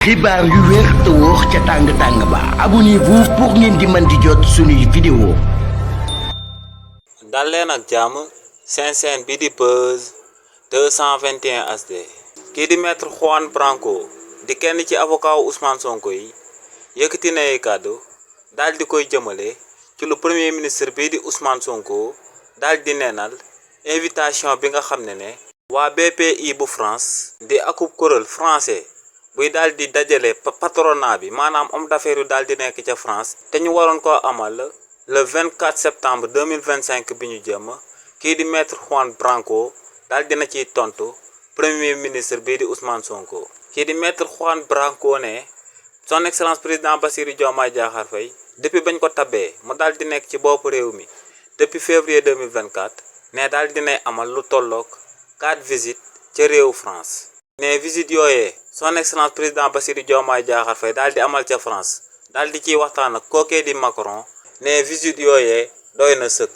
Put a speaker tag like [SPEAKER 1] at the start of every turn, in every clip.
[SPEAKER 1] xibaar yu wér te wóor ca tàng ba abonnez-vous pour ngeen di mën di jot suñuy vidéo.
[SPEAKER 2] dal leen ak jàmm seen chaîne bi di Buzz 221 HD. kii di maître Juan Branco di kenn ci avocat wu Ousmane Sonko yi yëkkati na ay kàddu daal di koy jëmale ci lu premier ministre bii di Ousmane Sonko daal di neenal invitation bi nga xam ne waa BPI bu France di akub kuréel français buy daal di dajale patronat bi maanaam homme d'affaires yu daal di nekk ca France te ñu waroon koo amal le 24 septembre 2025 bi ñu jëm kii di maître Juan Branco daal dina ciy tontu premier ministre bii di Ousmane Sonko. kii di maître Juan Branco ne son excellence président Bassirou Diomaye Diakhar Faye depuis bañ ko tabee mu daal di nekk ci bopp réew mi depuis février 2024 ne daal dinay amal lu tolloog 4 visites ca réewu France. ne visite yooyee son excellence président Bassirou Diomaye Diakhar Faye daal di amal ca France daal di ciy waxtaan ak kookee di Macron ne visite yooyee doy na sëkk.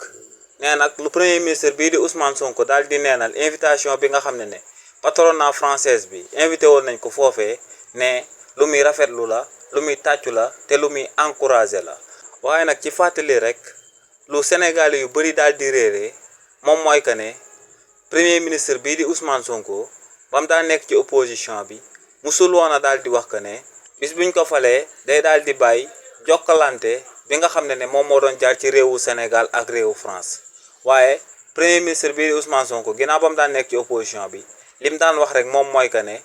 [SPEAKER 2] nee nag lu premier ministre bii di Ousmane Sonko daal di neenal invitation bi nga xam ne patronat française bi invité woon nañ ko foofee ne lu muy rafetlu la lu muy tàccu la te lu muy encouragé la. waaye nag ci fàttali rek lu Sénégalais yu bëri daal di réeree moom mooy que ne premier ministre bii di Ousmane Sonko ba mu daa nekk ci opposition bi musul woon a daal di wax que ne bis buñ ko falee day daal di bàyyi jokkalante bi nga xam ne moom moo doon jaar ci réewu Sénégal ak réewu France. waaye premier ministre bii di Ousmane Sonko ginnaaw ba mu daan nekk ci opposition bi lim daan wax rek moom mooy que ne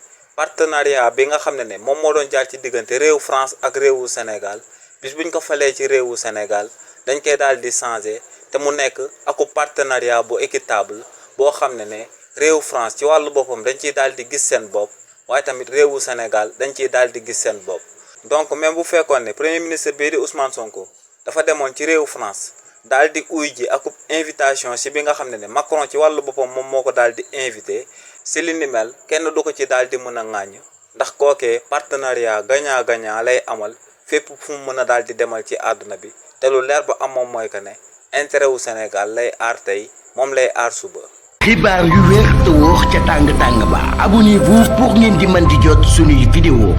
[SPEAKER 2] partenariat bi nga xam ne moom moo doon jaar ci diggante réewu France ak réewu Sénégal bis buñ ko falee ci réewu Sénégal dañ koy daal di changer te mu nekk aku partenariat bu équitable boo xam ne réewu France ci wàllu boppam dañ ciy daal di gis seen bopp waaye tamit réewu Sénégal dañ ciy daal di gis seen bopp. donc même bu fekkoon ne premier ministre bii di Ousmane Sonko dafa demoon ci réewu France daal di uy ji akub invitation si bi nga xam ne Macron ci wàllu boppam moom moo ko daal di invité si li ni mel kenn du ko ci daal di mën a ŋàññ ndax kookee partenariat gagnant gagnant lay amal fépp fu mu mën a daal di demal ci àdduna bi te lu leer ba am moom mooy que ne intérêt wu Sénégal lay aar tey moom lay aar suba.
[SPEAKER 1] xibaar yu wér te wóor ca tàng ba abonnez-vous pour ngeen di mën di jot suñuy vidéo.